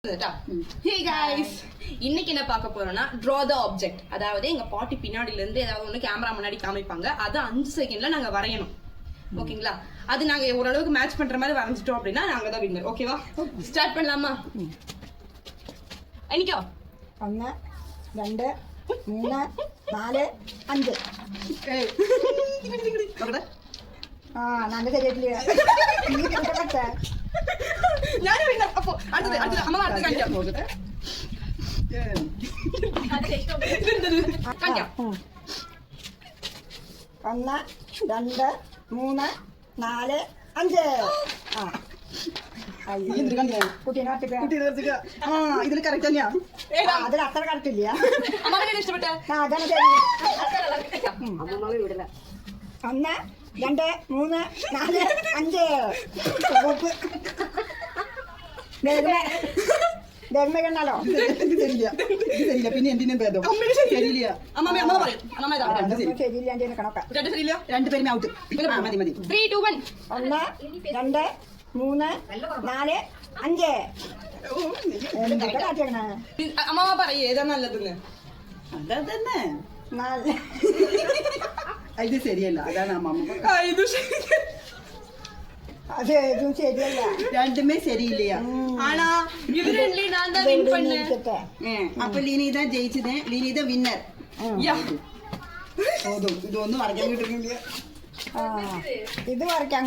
Hey guys, இன்னைக்கு என்ன பார்க்க போறோம்னா draw the object. அதாவது எங்க பாட்டி பின்னாடில இருந்து ஏதாவது ஒன்னு கேமரா முன்னாடி காமிப்பாங்க. அது 5 செகண்ட்ல நாங்க வரையணும். ஓகேங்களா? அது நாங்க ஓரளவுக்கு மேட்ச் பண்ற மாதிரி வரைஞ்சிட்டோம் அப்படினா நாங்க தான் வின்னர். ஓகேவா? ஸ்டார்ட் பண்ணலாமா? அனிக்கோ 1 2 3 4 5 ஏய் നോക്കട്ടെ നല്ല ശരിയായിട്ടില്ല നീ കണ്ടേ ഞാൻ വിന്നർ അപ്പോ അടുത്ത അമ്മ അടുത്ത കാണിക്കാം നോക്കട്ടെ കാണിക്കാം 1 2 3 4 5 ഇതിൽ കറക്റ്റ് തന്നെയാ അതിൽ അത്ര കറക്റ്റ് ഇല്ല അമ്മ ഇഷ്ടപ്പെട്ട അതാണ് വിടില്ല 1 2 3 4 5 കണ്ടാലോ പിന്നെ എന്തിനും ഭേദം ശരിയില്ല ശരിയില്ല എന്റെ കണക്കാ രണ്ടുപേരും ഔട്ട് മതി മതി 3 2 1 1 2 3 4 5 എന്തൊക്കെ കാട്ടിയാണ് അമ്മ പറയേ ഏതാ നല്ലതെന്ന് അതാ തന്നെ നല്ല ഇത് ശരിയല്ല അതാണ് അമ്മ അത് ഇതും ശരിയല്ല രണ്ടുമേ ശരിയില്ല ஆனா இது ரெண்டுல நான் தான் வின் பண்ணேன் അപ്പൊ ലീനിത ജയിച്ചത് ലീനിത വിന്നർ ഇതൊന്നും അറിയാൻ കിട്ടുന്നില്ല ഇത് വരയ്ക്കാൻ